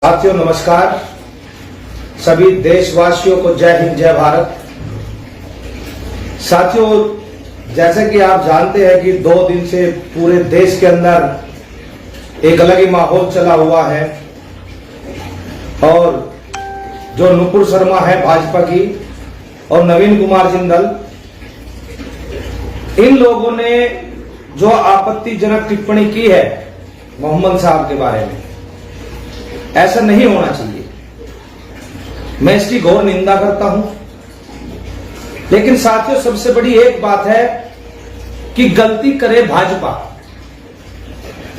साथियों नमस्कार। सभी देशवासियों को जय हिंद जय भारत। साथियों, जैसे कि आप जानते हैं कि 2 दिन से पूरे देश के अंदर एक अलग ही माहौल चला हुआ है और जो नुपुर शर्मा है भाजपा की और नवीन कुमार जिंदल, इन लोगों ने जो आपत्तिजनक टिप्पणी की है मोहम्मद साहब के बारे में, ऐसा नहीं होना चाहिए। मैं इसकी घोर निंदा करता हूं। लेकिन साथियों, सबसे बड़ी एक बात है कि गलती करे भाजपा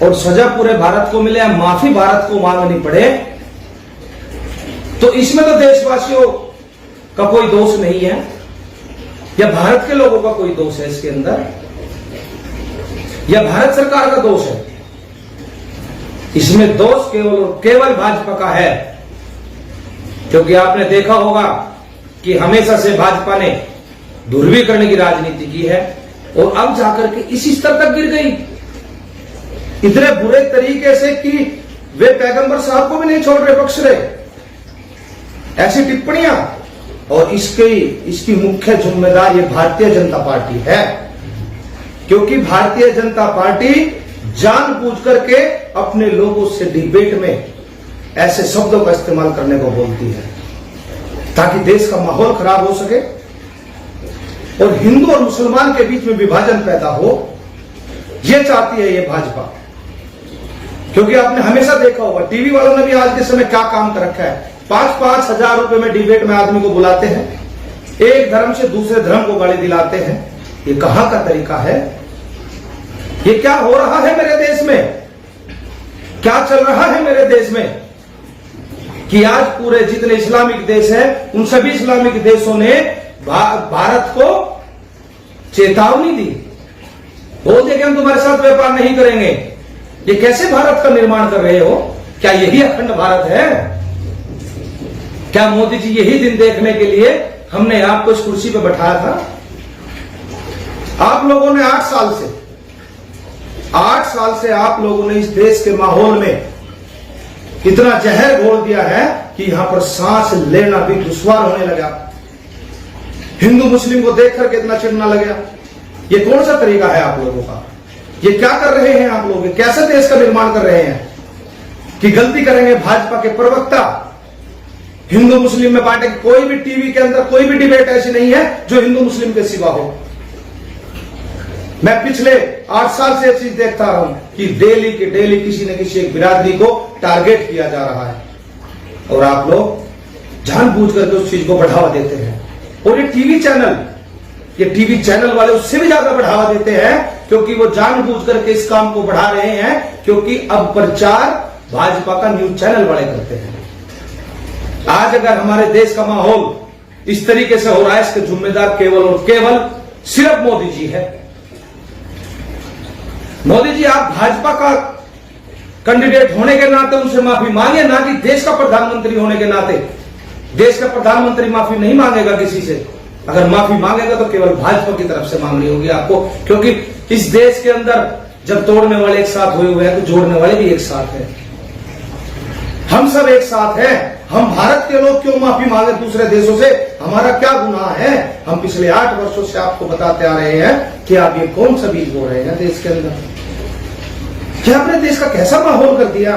और सजा पूरे भारत को मिले या माफी भारत को मांगनी पड़े, तो इसमें तो देशवासियों का कोई दोष नहीं है या भारत के लोगों का कोई दोष है इसके अंदर, या भारत सरकार का दोष है। इसमें दोष केवल भाजपा का है, क्योंकि आपने देखा होगा कि हमेशा से भाजपा ने ध्रुवीकरण की राजनीति की है और अब जाकर के इसी स्तर तक गिर गई, इतने बुरे तरीके से कि वे पैगंबर साहब को भी नहीं छोड़ रहे, बख्श रहे, ऐसी टिप्पणियां। और इसकी मुख्य जिम्मेदार ये भारतीय जनता पार्टी है, क्योंकि भारतीय जनता पार्टी जानबूझ करके अपने लोगों से डिबेट में ऐसे शब्दों का इस्तेमाल करने को बोलती है ताकि देश का माहौल खराब हो सके और हिंदू और मुसलमान के बीच में विभाजन पैदा हो। यह चाहती है ये भाजपा, क्योंकि आपने हमेशा देखा होगा टीवी वालों ने भी आज के समय क्या काम कर रखा है। 5-5 हजार रुपए में डिबेट में आदमी को बुलाते हैं, एक धर्म से दूसरे धर्म को गाली दिलाते हैं। ये कहां का तरीका है? ये क्या हो रहा है मेरे देश में? क्या चल रहा है मेरे देश में कि आज पूरे जितने इस्लामिक देश हैं उन सभी इस्लामिक देशों ने भारत को चेतावनी दी, बोल दिया कि हम तुम्हारे साथ व्यापार नहीं करेंगे। ये कैसे भारत का निर्माण कर रहे हो? क्या यही अखंड भारत है? क्या मोदी जी यही दिन देखने के लिए हमने आपको इस कुर्सी पर बैठाया था? आप लोगों ने 8 साल से आप लोगों ने इस देश के माहौल में इतना जहर घोल दिया है कि यहां पर सांस लेना भी दुश्वार होने लगा। हिंदू मुस्लिम को देख करके इतना चिढ़ना लगा। ये कौन सा तरीका है आप लोगों का? ये क्या कर रहे हैं आप लोग? कैसे देश का निर्माण कर रहे हैं कि गलती करेंगे भाजपा के प्रवक्ता हिंदू मुस्लिम में बांटे? कोई भी टीवी के अंदर कोई भी डिबेट ऐसी नहीं है जो हिंदू मुस्लिम के सिवा हो। मैं पिछले 8 साल से यह चीज देखता रहा हूं कि डेली किसी न किसी एक बिरादरी को टारगेट किया जा रहा है और आप लोग जानबूझ करके उस चीज को बढ़ावा देते हैं। और ये टीवी चैनल वाले उससे भी ज्यादा बढ़ावा देते हैं, क्योंकि वो जानबूझ करके इस काम को बढ़ा रहे हैं, क्योंकि अब प्रचार भाजपा का न्यूज चैनल वाले करते हैं। आज अगर हमारे देश का माहौल इस तरीके से हो रहा है, इसके जिम्मेदार केवल और केवल सिर्फ मोदी जी है। मोदी जी, आप भाजपा का कैंडिडेट होने के नाते उनसे माफी मांगे, ना कि देश का प्रधानमंत्री होने के नाते। देश का प्रधानमंत्री माफी नहीं मांगेगा किसी से। अगर माफी मांगेगा तो केवल भाजपा की तरफ से मांगनी होगी आपको, क्योंकि इस देश के अंदर जब तोड़ने वाले एक साथ हुए हुए हैं तो जोड़ने वाले भी एक साथ हैं। हम सब एक साथ हैं। हम भारत के लोग क्यों माफी मांगे दूसरे देशों से? हमारा क्या गुनाह है? हम पिछले 8 वर्षों से आपको बताते आ रहे हैं कि आप ये कौन सा बीज बो रहे हैं देश के अंदर। क्या अपने देश का कैसा माहौल कर दिया?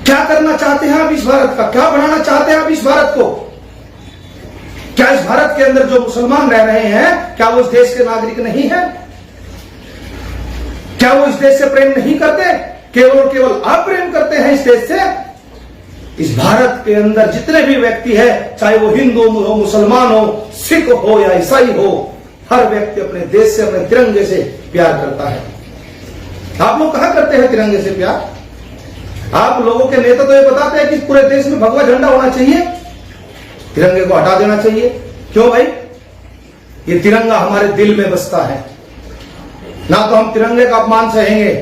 क्या करना चाहते हैं आप इस भारत का? क्या बनाना चाहते हैं आप इस भारत को? क्या इस भारत के अंदर जो मुसलमान रह रहे हैं, क्या वो इस देश के नागरिक नहीं है? क्या वो इस देश से प्रेम नहीं करते? केवल और केवल आप प्रेम करते हैं इस देश से। इस भारत के अंदर जितने भी व्यक्ति है, चाहे वो हिंदू हो, मुसलमान हो, सिख हो या ईसाई हो, हर व्यक्ति अपने देश से, अपने तिरंगे से प्यार करता है। आप लोग कहां करते हैं तिरंगे से प्यार? आप लोगों के नेता तो ये बताते हैं कि पूरे देश में भगवा झंडा होना चाहिए, तिरंगे को हटा देना चाहिए। क्यों भाई? ये तिरंगा हमारे दिल में बसता है। ना तो हम तिरंगे का अपमान सहेंगे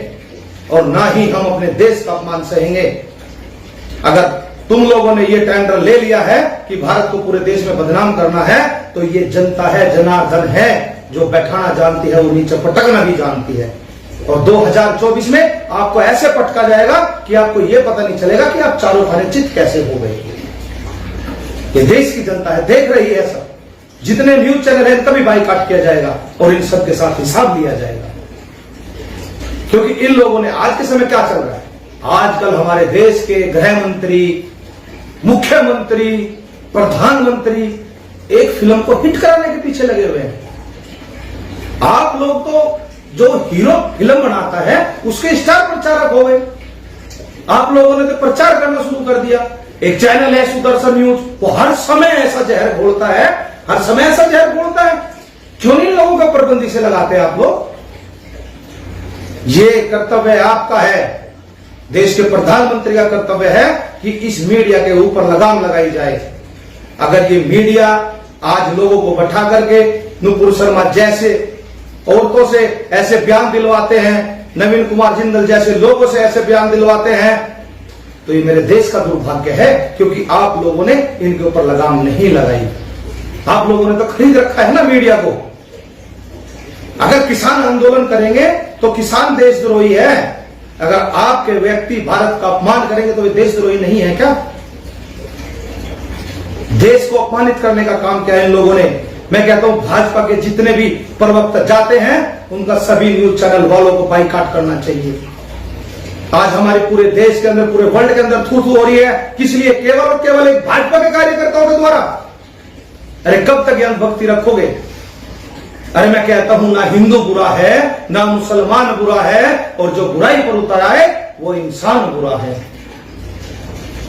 और ना ही हम अपने देश का अपमान सहेंगे। अगर तुम लोगों ने ये टेंडर ले लिया है कि भारत को पूरे देश में बदनाम करना है, तो ये जनता है, जनार्दन है, जो बैठाना जानती है वो नीचे पटकना भी जानती है। और 2024 में आपको ऐसे पटका जाएगा कि आपको यह पता नहीं चलेगा कि आप चारों खाने चित कैसे हो गए। ये देश की जनता है, देख रही है सब। जितने न्यूज चैनल है इनका भी बाइकाट किया जाएगा और इन सब के साथ हिसाब लिया जाएगा, क्योंकि इन लोगों ने आज के समय क्या चल रहा है, आजकल हमारे देश के गृह मंत्री, मुख्यमंत्री, प्रधानमंत्री एक फिल्म को हिट कराने के पीछे लगे हुए हैं। आप लोग तो जो हीरो फिल्म बनाता है उसके स्टार प्रचारक हो गए। आप लोगों ने तो प्रचार करना शुरू कर दिया। एक चैनल है सुदर्शन न्यूज, वो हर समय ऐसा जहर घोलता है, हर समय ऐसा जहर घोलता है। क्यों नहीं लोगों का परबंदी से लगाते आप लोग? ये कर्तव्य आपका है, देश के प्रधानमंत्री का कर्तव्य है कि इस मीडिया के ऊपर लगाम लगाई जाए। अगर ये मीडिया आज लोगों को बैठा करके नुपुर शर्मा जैसे औरतों से ऐसे बयान दिलवाते हैं, नवीन कुमार जिंदल जैसे लोगों से ऐसे बयान दिलवाते हैं, तो ये मेरे देश का दुर्भाग्य है, क्योंकि आप लोगों ने इनके ऊपर लगाम नहीं लगाई। आप लोगों ने तो खरीद रखा है ना मीडिया को। अगर किसान आंदोलन करेंगे तो किसान देशद्रोही है, अगर आपके व्यक्ति भारत का अपमान करेंगे तो वे देशद्रोही नहीं है क्या? देश को अपमानित करने का काम किया है इन लोगों ने। मैं कहता हूं भाजपा के जितने भी प्रवक्ता जाते हैं उनका सभी न्यूज चैनल वालों को बाइकाट करना चाहिए। आज हमारे पूरे देश के अंदर, पूरे वर्ल्ड के अंदर थू थू हो रही है, किस लिए? केवल और केवल एक भाजपा के कार्यकर्ताओं के द्वारा। अरे कब तक ज्ञान भक्ति रखोगे? अरे मैं कहता हूं, ना हिंदू बुरा है, ना मुसलमान बुरा है, और जो बुराई पर उतर आए वो इंसान बुरा है।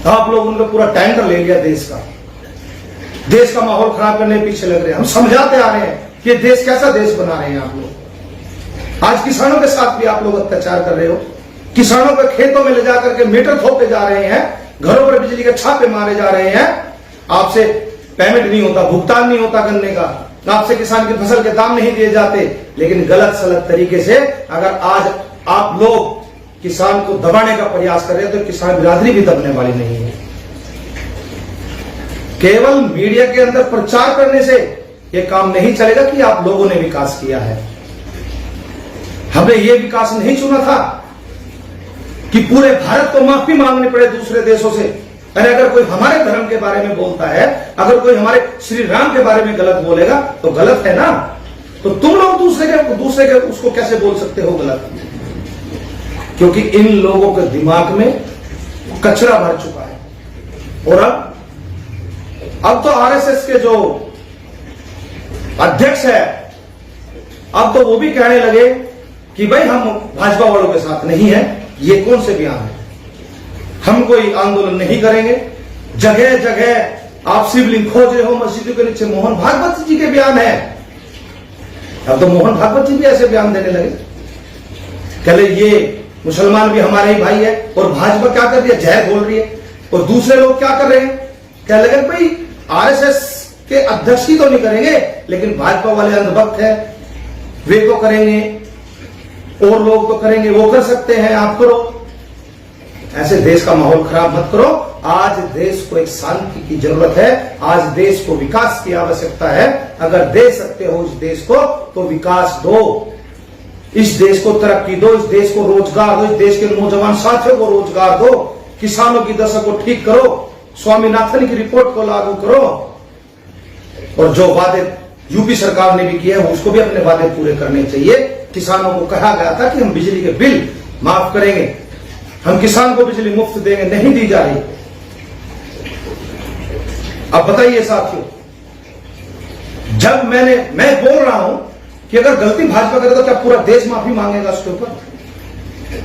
आप लोगों ने पूरा टैंकर ले लिया देश का, देश का माहौल खराब करने के पीछे लग रहे हैं। हम समझाते आ रहे हैं कि देश कैसा देश बना रहे हैं आप लोग। आज किसानों के साथ भी आप लोग अत्याचार कर रहे हो। किसानों के खेतों में ले जाकर के मीटर थोपे जा रहे हैं, घरों पर बिजली के छापे मारे जा रहे हैं। आपसे पेमेंट नहीं होता, भुगतान नहीं होता गन्ने का, आपसे किसान की फसल के दाम नहीं दिए जाते। लेकिन गलत सलत तरीके से अगर आज आप लोग किसान को दबाने का प्रयास कर रहे हैं तो किसान बिरादरी भी दबने वाली नहीं है। केवल मीडिया के अंदर प्रचार करने से यह काम नहीं चलेगा कि आप लोगों ने विकास किया है। हमने ये विकास नहीं चुना था कि पूरे भारत को माफी मांगनी पड़े दूसरे देशों से। अरे अगर कोई हमारे धर्म के बारे में बोलता है, अगर कोई हमारे श्री राम के बारे में गलत बोलेगा तो गलत है ना। तो तुम लोग दूसरे के उसको कैसे बोल सकते हो गलत? क्योंकि इन लोगों के दिमाग में कचरा भर चुका है। और अब तो आरएसएस के जो अध्यक्ष है, अब तो वो भी कहने लगे कि भाई हम भाजपा वालों के साथ नहीं है। ये कौन से बयान है? हम कोई आंदोलन नहीं करेंगे। जगह जगह आप शिवलिंग खोज रहे हो, मस्जिदों के नीचे मोहन भागवत जी के बयान है। अब तो मोहन भागवत जी भी ऐसे बयान देने लगे, कहले ये मुसलमान भी हमारे ही भाई है। और भाजपा क्या कर रही है? जहर बोल रही है। और दूसरे लोग क्या कर रहे हैं? कह लगे भाई आरएसएस के अध्यक्ष ही तो नहीं करेंगे, लेकिन भाजपा वाले अंधभक्त है, वे तो करेंगे, और लोग तो करेंगे, वो कर सकते हैं, आप करो। ऐसे देश का माहौल खराब मत करो। आज देश को एक शांति की जरूरत है, आज देश को विकास की आवश्यकता है। अगर दे सकते हो इस देश को तो विकास दो, इस देश को तरक्की दो, इस देश को रोजगार दो, इस देश के नौजवान साथियों को रोजगार दो, किसानों की दशा को ठीक करो, स्वामीनाथन की रिपोर्ट को लागू करो, और जो वादे यूपी सरकार ने भी किए हैं उसको भी अपने वादे पूरे करने चाहिए। किसानों को कहा गया था कि हम बिजली के बिल माफ करेंगे, हम किसान को बिजली मुफ्त देंगे, नहीं दी जा रही। अब बताइए साथियों, जब मैं बोल रहा हूं कि अगर गलती भाजपा करे तो क्या पूरा देश माफी मांगेगा उसके ऊपर?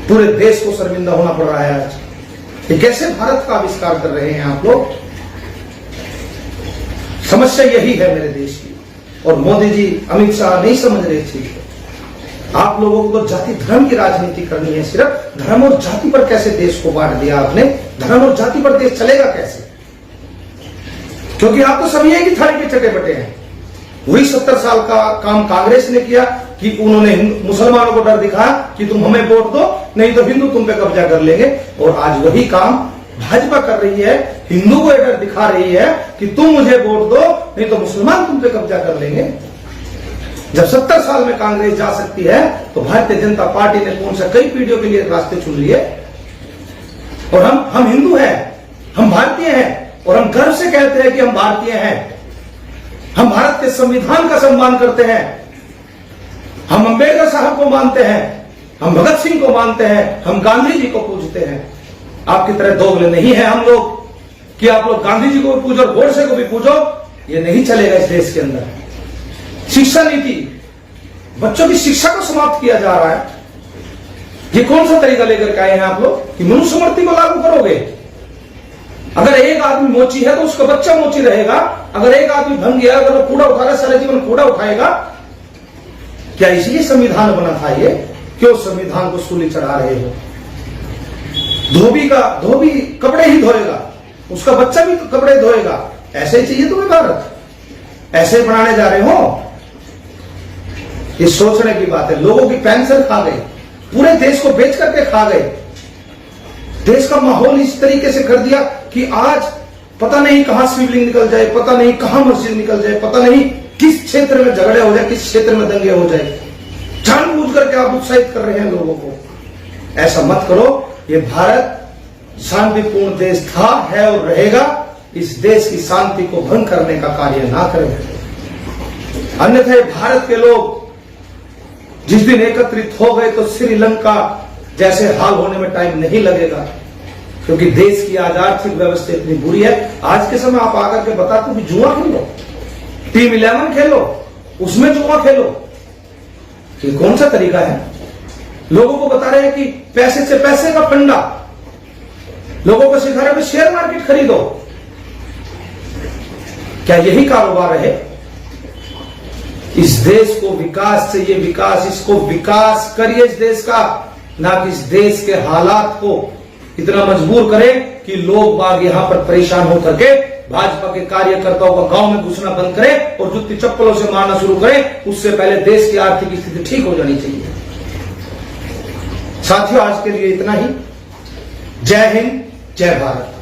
पूरे देश को शर्मिंदा होना पड़ रहा है आज। ये कैसे भारत का आविष्कार कर रहे हैं आप लोग? समस्या यही है मेरे देश की, और मोदी जी, अमित शाह नहीं समझ रहे चीज। आप लोगों को जाति धर्म की राजनीति करनी है, सिर्फ धर्म और जाति पर कैसे देश को बांट दिया आपने। धर्म और जाति पर देश चलेगा कैसे? क्योंकि आप तो सभी एक ही थाली के चटे बटे हैं। वही 70 साल का काम कांग्रेस ने किया कि उन्होंने मुसलमानों को डर दिखाया कि तुम हमें वोट दो, नहीं तो हिंदू तुम पे कब्जा कर लेंगे। और आज वही काम भाजपा कर रही है, हिंदू को डर दिखा रही है कि तुम मुझे वोट दो, नहीं तो मुसलमान तुम पे कब्जा कर लेंगे। जब 70 साल में कांग्रेस जा सकती है तो भारतीय जनता पार्टी ने कौन सा कई पीढ़ियों के लिए रास्ते चुन लिए। और हम हिंदू हैं, हम भारतीय हैं और हम गर्व से कहते हैं कि हम भारतीय हैं। हम भारत के संविधान का सम्मान करते हैं, हम अंबेडकर साहब को मानते हैं, हम भगत सिंह को मानते हैं, हम गांधी जी को पूजते हैं। आपकी तरह दोगले नहीं है हम लोग कि आप लोग गांधी जी को भी पूजो और गोडसे को भी पूजो, ये नहीं चलेगा इस देश के अंदर। शिक्षा नीति, बच्चों की शिक्षा को समाप्त किया जा रहा है। ये कौन सा तरीका लेकर के आए हैं आप लोग कि मनुस्मृति को लागू करोगे? अगर एक आदमी मोची है तो उसका बच्चा मोची रहेगा। अगर एक आदमी भंग गया, अगर वो कूड़ा उठा रहा है सारा जीवन कूड़ा उठाएगा। क्या इसलिए संविधान बना था ये? क्यों संविधान को सूली चढ़ा रहे हो? धोबी कपड़े ही धोएगा, उसका बच्चा भी तो कपड़े धोएगा। ऐसे ही चाहिए तुम्हें भारत? ऐसे बनाने जा रहे हो? ये सोचने की बात है। लोगों की पेंशन खा गए, पूरे देश को बेच करके खा गए। देश का माहौल इस तरीके से कर दिया कि आज पता नहीं कहां शिवलिंग निकल जाए, पता नहीं कहां मस्जिद निकल जाए, पता नहीं किस क्षेत्र में झगड़े हो जाए, किस क्षेत्र में दंगे हो जाए। जानबूझ करके आप उत्साहित कर रहे हैं लोगों को। ऐसा मत करो। ये भारत शांतिपूर्ण देश था, है और रहेगा। इस देश की शांति को भंग करने का कार्य ना करें, अन्यथा भारत के लोग जिस दिन एकत्रित हो गए तो श्रीलंका जैसे हाल होने में टाइम नहीं लगेगा, क्योंकि देश की आज आर्थिक व्यवस्था इतनी बुरी है। आज के समय आप आकर के बताते कि जुआ खेलो, टीम 11 खेलो, उसमें जुआ खेलो। ये कौन सा तरीका है? लोगों को बता रहे हैं कि पैसे से पैसे का फंडा, लोगों को सिखा रहे हैं शेयर मार्केट खरीदो। क्या यही कारोबार है? इस देश को विकास चाहिए, विकास। इसको विकास करिए इस देश का, ना कि इस देश के हालात को इतना मजबूर करें कि लोग बाग यहां पर परेशान होकर के भाजपा के कार्यकर्ताओं का गांव में घुसना बंद करें और जुत्ती चप्पलों से मारना शुरू करें। उससे पहले देश की आर्थिक स्थिति ठीक हो जानी चाहिए। साथियों, आज के लिए इतना ही। जय हिंद, जय भारत।